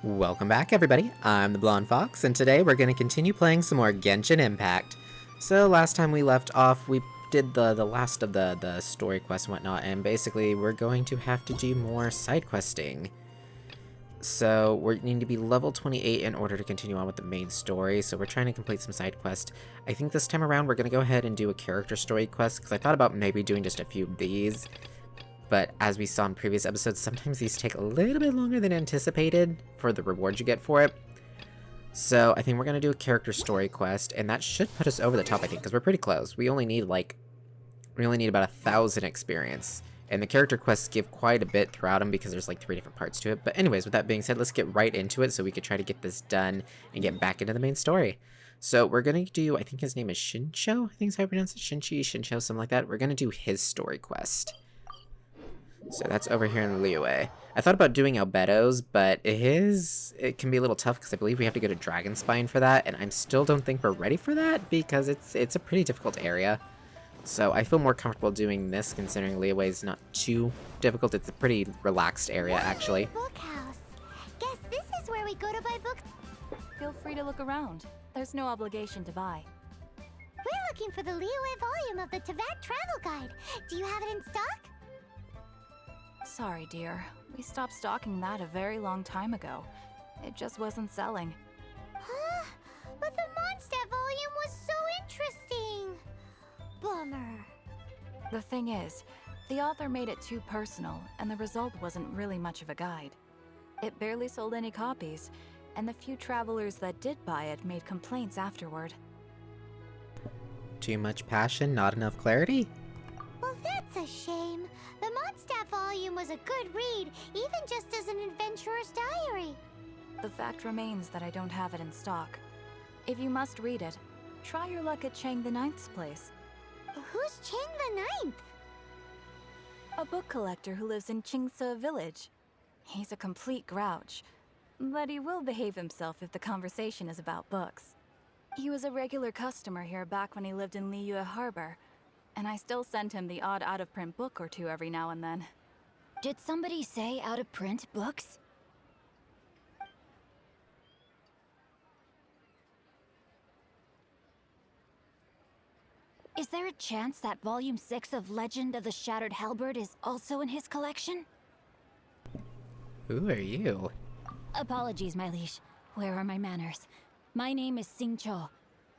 Welcome back, everybody. I'm the Blonde Fox, and today we're going to continue playing some more Genshin Impact. So last time we left off, we did the last of the story quests and whatnot, and basically we're going to have to do more side questing. So we need to be level 28 in order to continue on with the main story, so we're trying to complete some side quests. I think this time around we're going to go ahead and do a character story quest, because I thought about maybe doing just a few of these. But as we saw in previous episodes, sometimes these take a little bit longer than anticipated for the rewards you get for it. So I think we're going to do a character story quest, and that should put us over the top, I think, because we're pretty close. We only need about 1,000 experience. And the character quests give quite a bit throughout them because there's like 3 different parts to it. But anyways, with that being said, let's get right into it so we could try to get this done and get back into the main story. So we're going to do, I think his name is Shincho, I think is how I pronounce it, Shincho, something like that. We're going to do his story quest. So that's over here in Liyue. I thought about doing Albedo's, but it can be a little tough because I believe we have to go to Dragonspine for that, and I still don't think we're ready for that because it's a pretty difficult area. So I feel more comfortable doing this considering Liyue is not too difficult. It's a pretty relaxed area, actually. Bookhouse. Guess this is where we go to buy books. Feel free to look around. There's no obligation to buy. We're looking for the Liyue volume of the Teyvat Travel Guide. Do you have it in stock? Sorry, dear. We stopped stocking that a very long time ago. It just wasn't selling. Huh? But the Mondstadt volume was so interesting. Bummer. The thing is, the author made it too personal, and the result wasn't really much of a guide. It barely sold any copies, and the few travelers that did buy it made complaints afterward. Too much passion, not enough clarity? Well, that's a shame. The Mondstadt volume was a good read, even just as an adventurer's diary. The fact remains that I don't have it in stock. If you must read it, try your luck at Chang the Ninth's place. Who's Chang the Ninth? A book collector who lives in Qingce village. He's a complete grouch, but he will behave himself if the conversation is about books. He was a regular customer here back when he lived in Liyue Harbor, and I still send him the odd out-of-print book or two every now and then. Did somebody say out-of-print books? Is there a chance that Volume 6 of Legend of the Shattered Halberd is also in his collection? Who are you? Apologies, my liege. Where are my manners? My name is Xingqiu,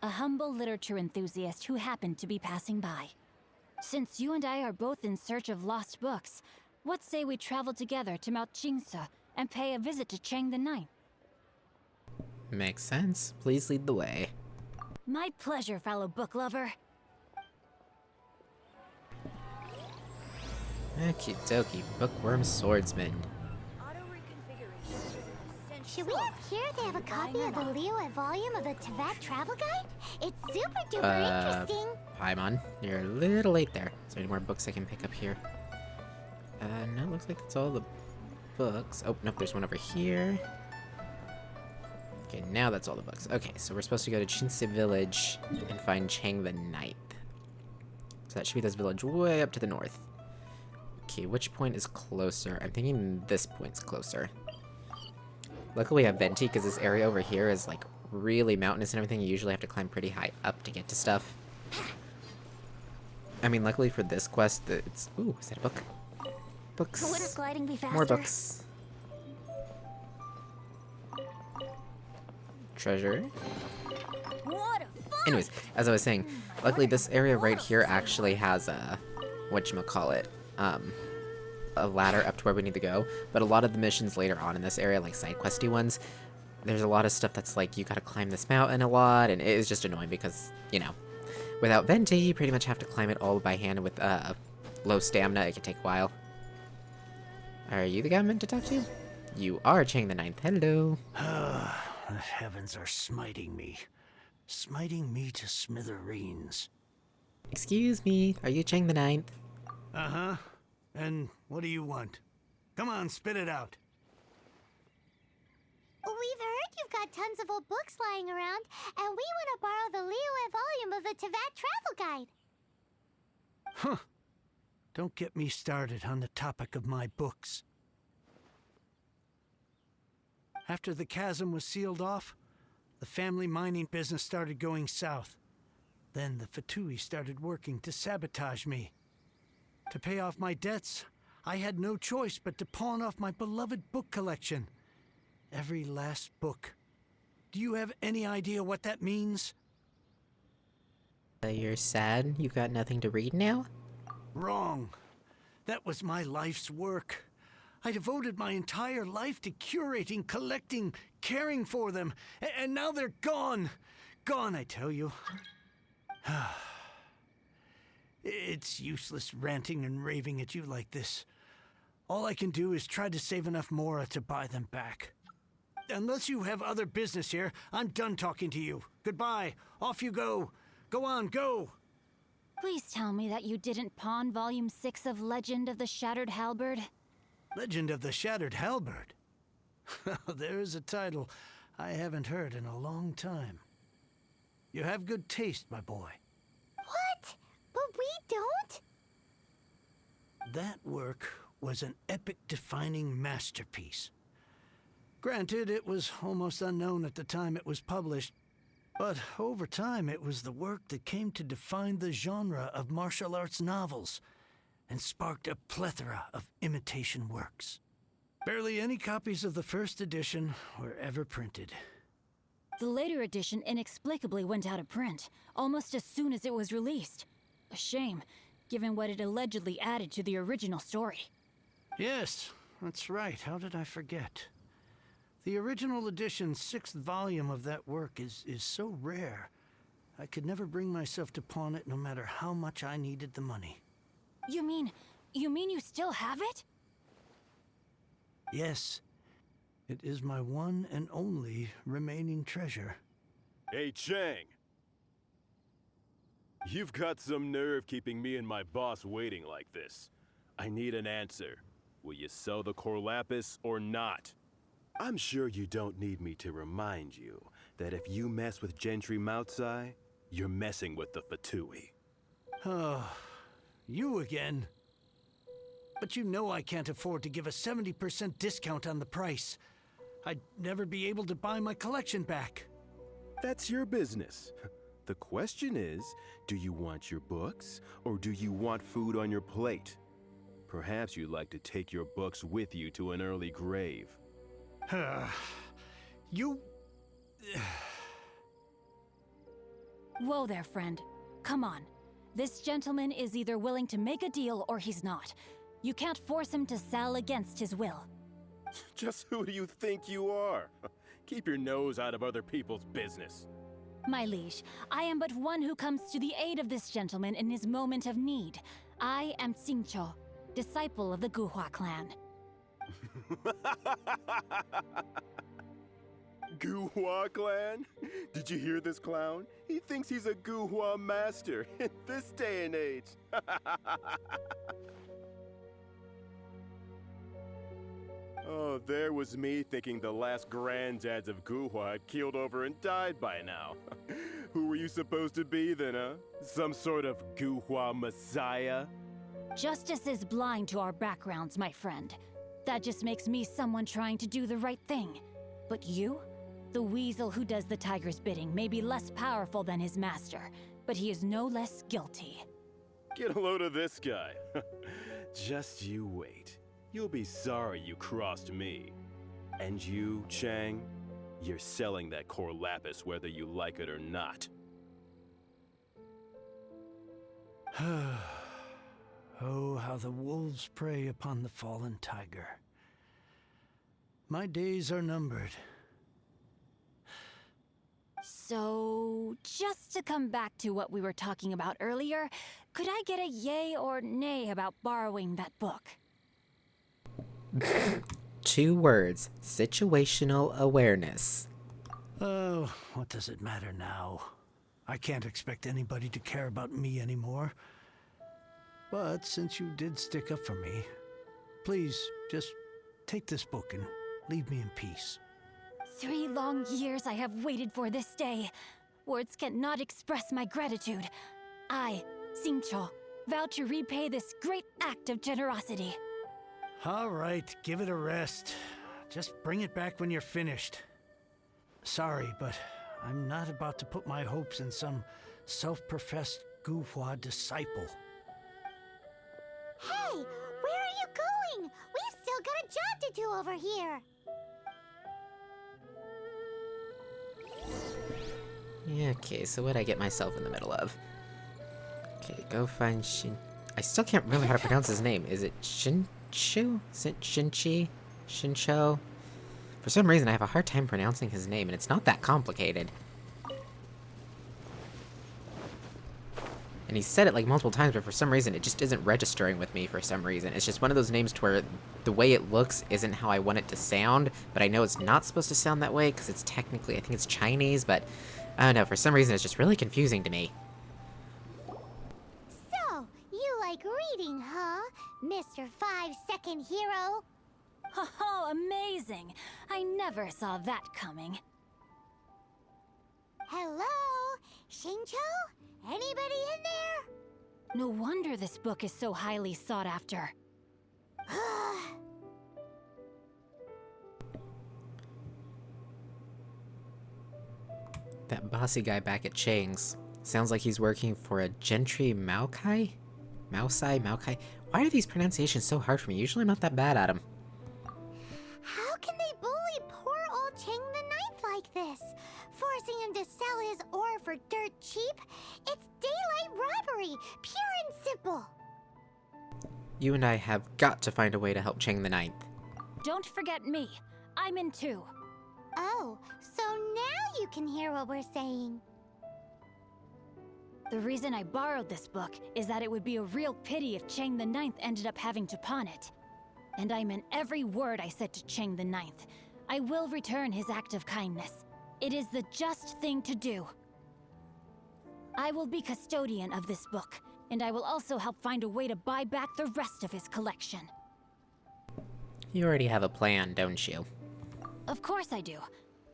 a humble literature enthusiast who happened to be passing by. Since you and I are both in search of lost books, what say we travel together to Mount Qingce and pay a visit to Chang the Ninth? Makes sense. Please lead the way. My pleasure, fellow book lover. Okie dokie, bookworm swordsman. Should we ask here if they have a copy of the Liyue volume of the Teyvat Travel Guide? It's super duper interesting. Paimon, you're a little late there. Is there any more books I can pick up here? No, looks like that's all the books. Oh, nope, there's one over here. Okay, now that's all the books. Okay, so we're supposed to go to Qingce village and find Chang the Ninth. So that should be this village way up to the north. Okay, which point is closer? I'm thinking this point's closer. Luckily we have Venti, because this area over here is like really mountainous and everything. You usually have to climb pretty high up to get to stuff. I mean, luckily for this quest, it's... Ooh, is that a book? Books. Wouldn't gliding be faster? More books. Treasure. What a fun! Anyways, as I was saying, luckily this area right here actually has a... whatchamacallit? A ladder up to where we need to go, but a lot of the missions later on in this area, like side questy ones, there's a lot of stuff that's like you gotta climb this mountain a lot, and it is just annoying because, you know, without Venti, you pretty much have to climb it all by hand. With low stamina, it can take a while. Are you the guy I meant to talk to? You are Chang the Ninth. Hello. The heavens are smiting me to smithereens. Excuse me, are you Chang the Ninth? Uh-huh. And what do you want? Come on, spit it out. We've heard you've got tons of old books lying around, and we want to borrow the Liyue volume of the Teyvat Travel Guide. Huh. Don't get me started on the topic of my books. After the chasm was sealed off, the family mining business started going south. Then the Fatui started working to sabotage me. To pay off my debts, I had no choice but to pawn off my beloved book collection. Every last book. Do you have any idea what that means? You're sad? You got nothing to read now? Wrong. That was my life's work. I devoted my entire life to curating, collecting, caring for them, and now they're gone. Gone, I tell you. It's useless ranting and raving at you like this. All I can do is try to save enough Mora to buy them back. Unless you have other business here, I'm done talking to you. Goodbye. Off you go. Go on, go. Please tell me that you didn't pawn Volume 6 of Legend of the Shattered Halberd. Legend of the Shattered Halberd. There's a title I haven't heard in a long time. You have good taste, my boy. What? But we don't? That work was an epic-defining masterpiece. Granted, it was almost unknown at the time it was published, but over time it was the work that came to define the genre of martial arts novels and sparked a plethora of imitation works. Barely any copies of the first edition were ever printed. The later edition inexplicably went out of print, almost as soon as it was released. A shame, given what it allegedly added to the original story. Yes, that's right. How did I forget? The original edition's 6th volume of that work is so rare, I could never bring myself to pawn it no matter how much I needed the money. You mean you still have it? Yes, it is my one and only remaining treasure. Hey, Chang! You've got some nerve keeping me and my boss waiting like this. I need an answer. Will you sell the core lapis or not? I'm sure you don't need me to remind you that if you mess with Gentry Moutsai, you're messing with the Fatui. Oh, you again. But you know I can't afford to give a 70% discount on the price. I'd never be able to buy my collection back. That's your business. The question is, do you want your books, or do you want food on your plate? Perhaps you'd like to take your books with you to an early grave. You... Whoa there, friend. Come on. This gentleman is either willing to make a deal or he's not. You can't force him to sell against his will. Just who do you think you are? Keep your nose out of other people's business. My liege, I am but one who comes to the aid of this gentleman in his moment of need. I am Xingqiu, disciple of the Guhua clan. Guhua clan? Did you hear this clown? He thinks he's a Guhua master in this day and age. Oh, there was me thinking the last granddads of Guhua had keeled over and died by now. Who were you supposed to be then, huh? Some sort of Guhua messiah? Justice is blind to our backgrounds, my friend. That just makes me someone trying to do the right thing. But you? The weasel who does the tiger's bidding may be less powerful than his master, but he is no less guilty. Get a load of this guy. Just you wait. You'll be sorry you crossed me. And you, Chang, you're selling that core lapis whether you like it or not. Oh, how the wolves prey upon the fallen tiger. My days are numbered. So, just to come back to what we were talking about earlier, could I get a yay or nay about borrowing that book? 2 words. Situational awareness. Oh, what does it matter now? I can't expect anybody to care about me anymore. But since you did stick up for me, please just take this book and leave me in peace. 3 long years I have waited for this day. Words cannot express my gratitude. I, Xingqiu, vow to repay this great act of generosity. All right, give it a rest. Just bring it back when you're finished. Sorry, but I'm not about to put my hopes in some self-professed Guhua disciple. Hey, where are you going? We've still got a job to do over here. Yeah, okay, so what'd I get myself in the middle of? Okay, go find Shin... I still can't remember how to pronounce his name. Is it Shinshu? Shinchi? Shincho? For some reason, I have a hard time pronouncing his name, and it's not that complicated. And he said it like multiple times, but for some reason, it just isn't registering with me for some reason. It's just one of those names to where the way it looks isn't how I want it to sound, but I know it's not supposed to sound that way, because it's technically, I think it's Chinese, but I don't know, for some reason, it's just really confusing to me. So, you like reading, huh, Mr. 5-second hero? Oh, amazing! I never saw that coming. Hello? Shincho? Anybody in there? No wonder this book is so highly sought after. That bossy guy back at Chang's sounds like he's working for a Gentry Maokai? Maokai? Why are these pronunciations so hard for me? Usually I'm not that bad at them. How can they bully poor old Chang the Ninth like this? Forcing him to sell his ore for dirt cheap? It's daylight robbery, pure and simple. You and I have got to find a way to help Chang the Ninth. Don't forget me. I'm in too. Oh, so now you can hear what we're saying. The reason I borrowed this book is that it would be a real pity if Chang the Ninth ended up having to pawn it. And I meant every word I said to Chang the Ninth. I will return his act of kindness. It is the just thing to do. I will be custodian of this book, and I will also help find a way to buy back the rest of his collection. You already have a plan, don't you? Of course I do.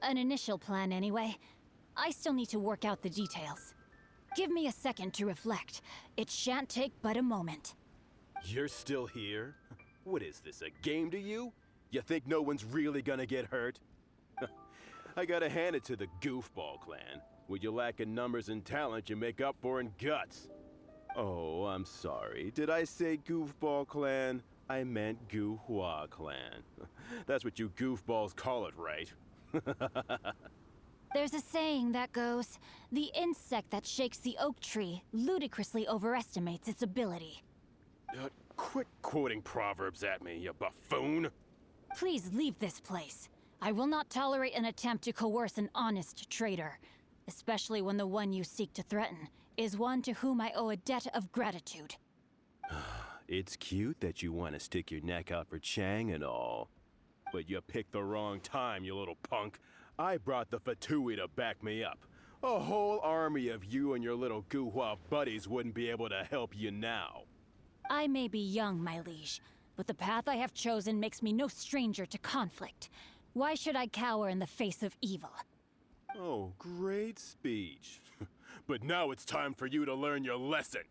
An initial plan, anyway. I still need to work out the details. Give me a second to reflect. It shan't take but a moment. You're still here? What is this, a game to you? You think no one's really gonna get hurt? I gotta hand it to the Goofball clan. What you lack in numbers and talent, you make up for in guts. Oh, I'm sorry. Did I say Goofball clan? I meant Guhua clan. That's what you goofballs call it, right? There's a saying that goes, the insect that shakes the oak tree ludicrously overestimates its ability. Quit quoting proverbs at me, you buffoon! Please leave this place. I will not tolerate an attempt to coerce an honest trader, especially when the one you seek to threaten is one to whom I owe a debt of gratitude. It's cute that you want to stick your neck out for Chang and all. But you picked the wrong time, you little punk. I brought the Fatui to back me up. A whole army of you and your little Guhua buddies wouldn't be able to help you now. I may be young, my liege, but the path I have chosen makes me no stranger to conflict. Why should I cower in the face of evil? Oh, great speech. But now it's time for you to learn your lesson.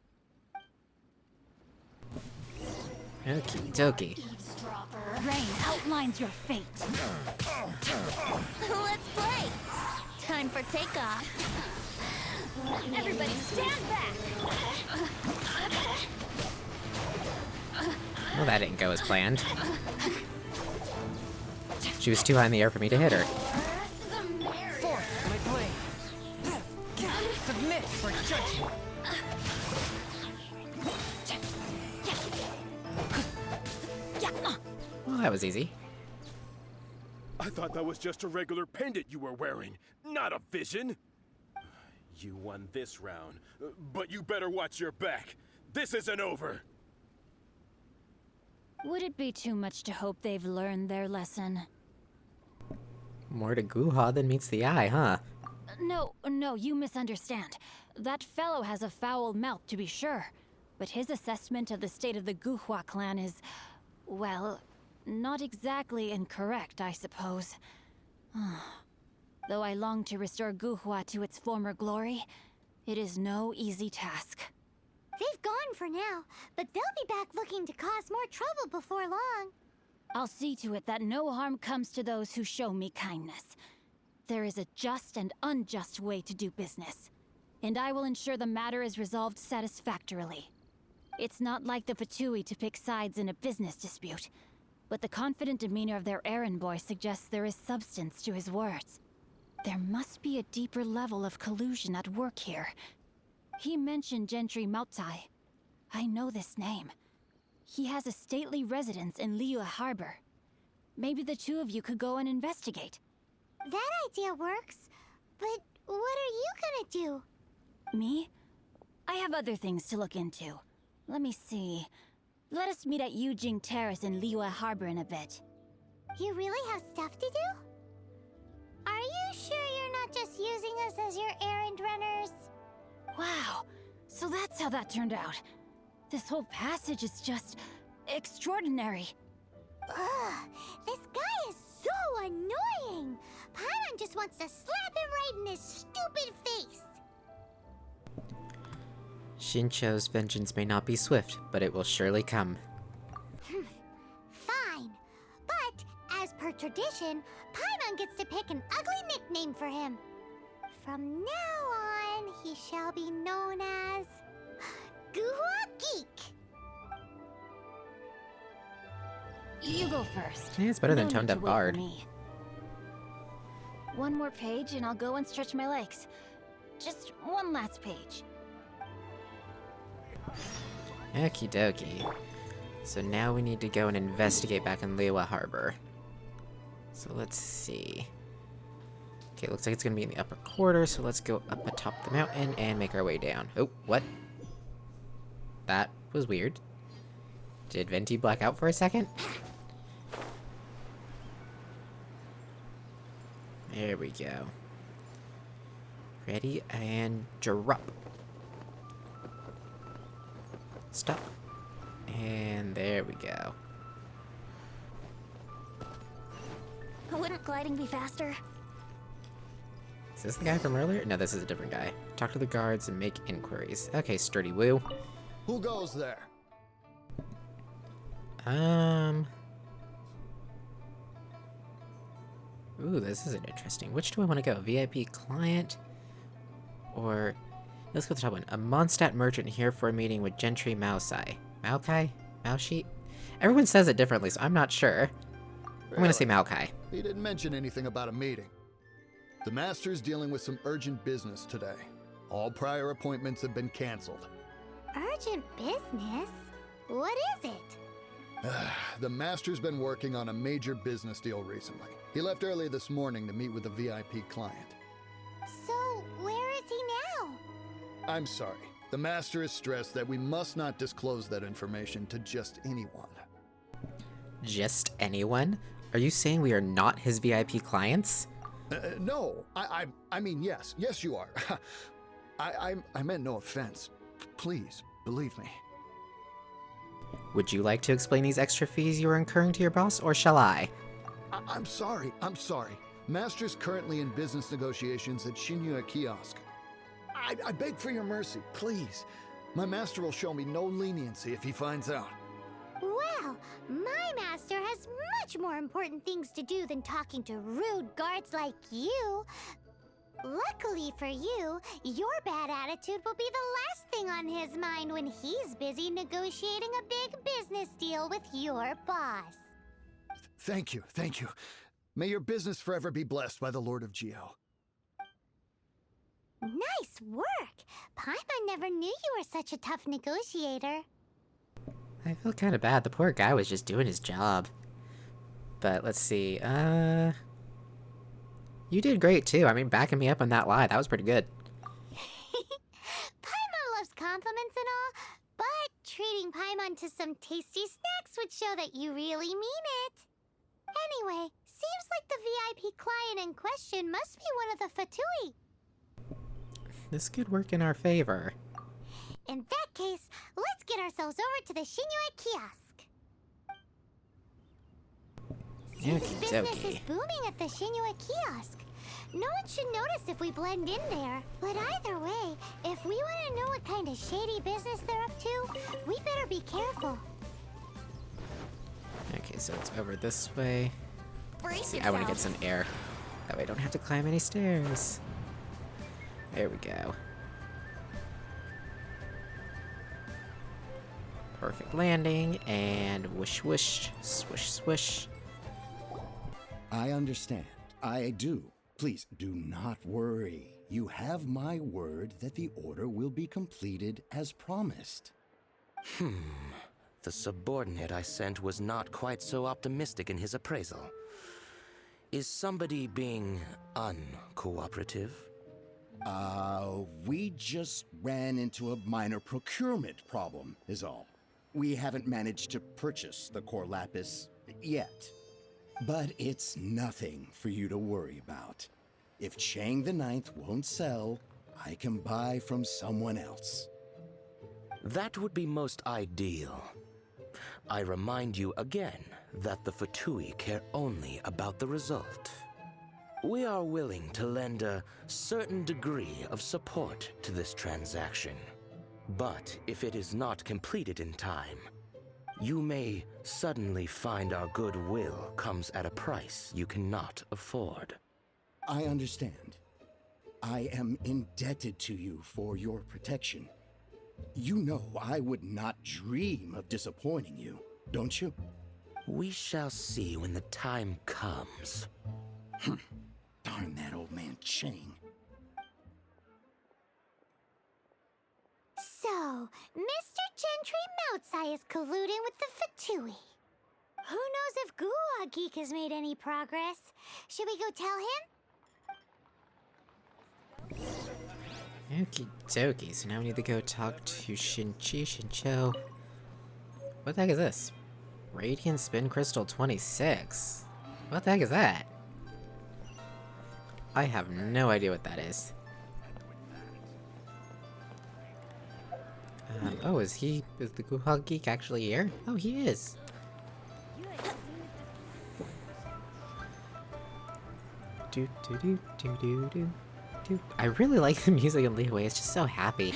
Okie dokie. Rain outlines your fate. Let's play. Time for takeoff. Everybody stand back! Well, that didn't go as planned. She was too high in the air for me to hit her. Forth my blade. Submit for judgment. Well, that was easy. I thought that was just a regular pendant you were wearing, not a vision. You won this round, but you better watch your back. This isn't over. Would it be too much to hope they've learned their lesson? More to Guha than meets the eye, huh? No, you misunderstand. That fellow has a foul mouth, to be sure. But his assessment of the state of the Guhua clan is, well, not exactly incorrect, I suppose. Though I long to restore Guhua to its former glory, it is no easy task. They've gone for now, but they'll be back looking to cause more trouble before long. I'll see to it that no harm comes to those who show me kindness. There is a just and unjust way to do business, and I will ensure the matter is resolved satisfactorily. It's not like the Fatui to pick sides in a business dispute, but the confident demeanor of their errand boy suggests there is substance to his words. There must be a deeper level of collusion at work here. He mentioned Gentry Maotai. I know this name. He has a stately residence in Liyue Harbor. Maybe the two of you could go and investigate. That idea works, but what are you gonna do? Me? I have other things to look into. Let me see. Let us meet at Yujing Terrace in Liyue Harbor in a bit. You really have stuff to do? Are you sure you're not just using us as your errand runners? Wow, so that's how that turned out. This whole passage is just extraordinary. Ugh, this guy is so annoying! Paimon just wants to slap him right in his stupid face! Shincho's vengeance may not be swift, but it will surely come. Fine. But, as per tradition, Paimon gets to pick an ugly nickname for him. From now on, he shall be known as... Guhua Geek! You go first. Yeah, it's better than No Toned need Up to wait for Bard. me. One more page and I'll go and stretch my legs. Just one last page. Okie dokie. So now we need to go and investigate back in Liyue Harbor. So let's see. Okay, looks like it's gonna be in the upper quarter, so let's go up atop the mountain and make our way down. Oh, what? That was weird. Did Venti black out for a second? There we go. Ready and drop. Stop. And there we go. Wouldn't gliding be faster? Is this the guy from earlier? No, this is a different guy. Talk to the guards and make inquiries. Okay, Sturdy Woo. Who goes there? Ooh, this isn't interesting. Which do I want to go? VIP client? Or... Let's go to the top one. A Mondstadt merchant here for a meeting with Gentry Maosai. Maokai? Maoshi? Everyone says it differently, so I'm not sure. I'm gonna say Maokai. He didn't mention anything about a meeting. The Master's dealing with some urgent business today. All prior appointments have been canceled. Urgent business? What is it? The Master's been working on a major business deal recently. He left early this morning to meet with a VIP client. So, where is he now? I'm sorry. The Master is stressed that we must not disclose that information to just anyone. Just anyone? Are you saying we are not his VIP clients? No, I mean, yes. Yes, you are. I meant no offense. Please, believe me. Would you like to explain these extra fees you are incurring to your boss, or shall I? I'm sorry. Master's currently in business negotiations at Shinyue Kiosk. I beg for your mercy, please. My master will show me no leniency if he finds out. Well, my master has much more important things to do than talking to rude guards like you. Luckily for you, your bad attitude will be the last thing on his mind when he's busy negotiating a big business deal with your boss. Thank you. May your business forever be blessed by the Lord of Geo. Nice work! Paimon never knew you were such a tough negotiator. I feel kind of bad. The poor guy was just doing his job. But let's see. You did great too. I mean, backing me up on that lie, that was pretty good. Paimon loves compliments and all, but treating Paimon to some tasty snacks would show that you really mean it. Anyway, seems like the VIP client in question must be one of the Fatui. This could work in our favor. In that case, let's get ourselves over to the Shinyue Kiosk. Seems business is booming at the Shinyue Kiosk. No one should notice if we blend in there. But either way, if we want to know what kind of shady business they're up to, we better be careful. Okay, Okay, so it's over this way. Brace See, I want to get some air. That way I don't have to climb any stairs. There we go. Perfect landing, and whoosh whoosh, swish swish. I understand. I do. Please do not worry. You have my word that the order will be completed as promised. The subordinate I sent was not quite so optimistic in his appraisal. Is somebody being uncooperative? We just ran into a minor procurement problem, is all. We haven't managed to purchase the core lapis yet. But it's nothing for you to worry about. If Chang the Ninth won't sell, I can buy from someone else. That would be most ideal. I remind you again that the Fatui care only about the result. We are willing to lend a certain degree of support to this transaction. But if it is not completed in time, you may suddenly find our goodwill comes at a price you cannot afford. I understand. I am indebted to you for your protection. You know I would not dream of disappointing you, don't you? We shall see when the time comes. Darn that old man Chang. So, Mr. Gentry Moutsai is colluding with the Fatui. Who knows if Gua Geek has made any progress? Should we go tell him? Okie dokie, so now we need to go talk to Shincho. What the heck is this? Radiant Spin Crystal 26. What the heck is that? I have no idea what that is. Oh, is the Guha Geek actually here? Oh, he is. Do do do do do do do. I really like the music in Liyue. It's just so happy.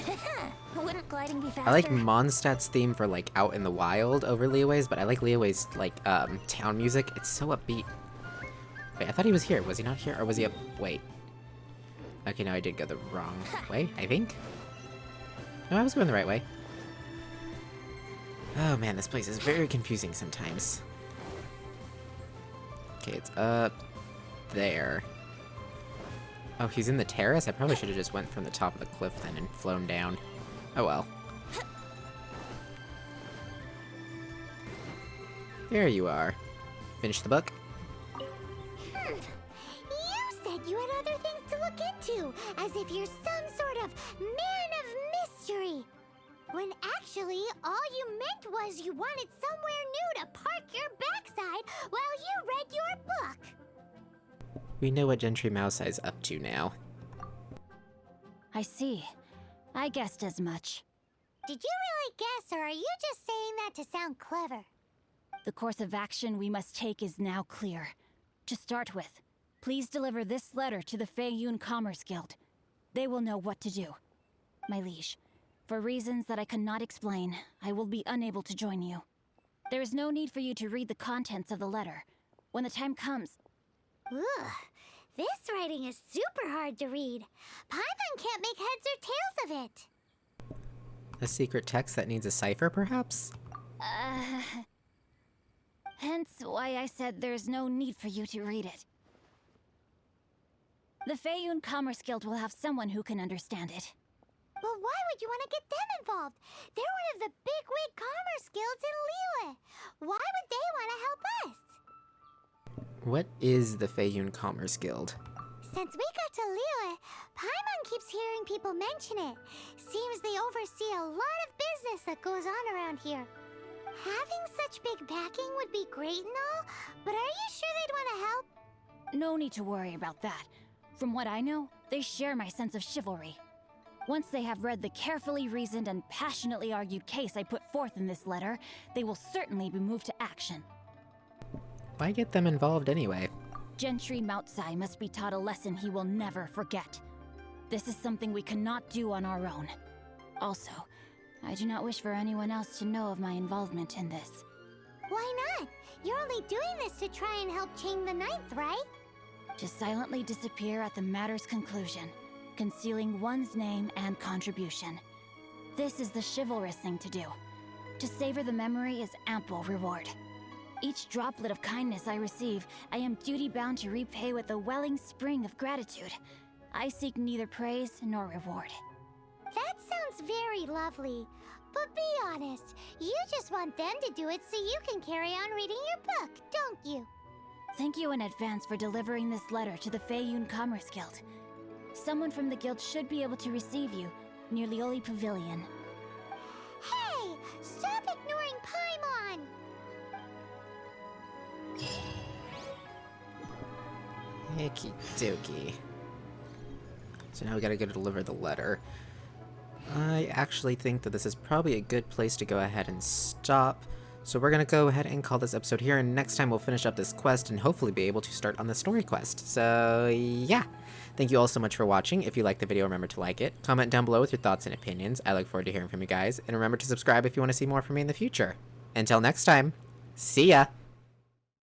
Wouldn't gliding be faster? I like Mondstadt's theme for like Out in the Wild over Liyue's, but I like Liyue's like town music. It's so upbeat. Wait, I thought he was here. Was he not here, or was he up? Wait. Okay, no, I did go the wrong way. I think. No, I was going the right way. Oh man, this place is very confusing sometimes. Okay, it's up there. Oh, he's in the terrace? I probably should have just went from the top of the cliff then and flown down. Oh well. There you are. Finish the book? You said you had other things to look into, as if you're some sort of man of mystery. When actually, all you meant was you wanted somewhere new to park your backside while you read your book. We know what Gentry Mousai's up to now. I see. I guessed as much. Did you really guess, or are you just saying that to sound clever? The course of action we must take is now clear. To start with, please deliver this letter to the Feiyun Commerce Guild. They will know what to do. My liege, for reasons that I cannot explain, I will be unable to join you. There is no need for you to read the contents of the letter. When the time comes... Ugh, this writing is super hard to read. Paimon can't make heads or tails of it. A secret text that needs a cipher, perhaps? Hence why I said there's no need for you to read it. The Feiyun Commerce Guild will have someone who can understand it. But why would you want to get them involved? They're one of the bigwig commerce guilds in Liyue. Why would they want to help us? What is the Feiyun Commerce Guild? Since we got to Liyue, Paimon keeps hearing people mention it. Seems they oversee a lot of business that goes on around here. Having such big backing would be great and all, but are you sure they'd want to help? No need to worry about that. From what I know, they share my sense of chivalry. Once they have read the carefully reasoned and passionately argued case I put forth in this letter, they will certainly be moved to action. Why get them involved anyway? Gentry Moutsai must be taught a lesson he will never forget. This is something we cannot do on our own. Also, I do not wish for anyone else to know of my involvement in this. Why not? You're only doing this to try and help Chang the Ninth, right? To silently disappear at the matter's conclusion, concealing one's name and contribution. This is the chivalrous thing to do. To savor the memory is ample reward. Each droplet of kindness I receive, I am duty-bound to repay with a welling spring of gratitude. I seek neither praise nor reward. That sounds very lovely. But be honest, you just want them to do it so you can carry on reading your book, don't you? Thank you in advance for delivering this letter to the Feiyun Commerce Guild. Someone from the guild should be able to receive you near Lioli Pavilion. Hey! Stop ignoring Paimon! Okie dokie. So now we gotta go deliver the letter. I actually think that this is probably a good place to go ahead and stop. So we're gonna go ahead and call this episode here, and next time we'll finish up this quest and hopefully be able to start on the story quest. So yeah, thank you all so much for watching. If you liked the video, remember to like it. Comment down below with your thoughts and opinions. I look forward to hearing from you guys. And remember to subscribe if you want to see more from me in the future. Until next time, see ya!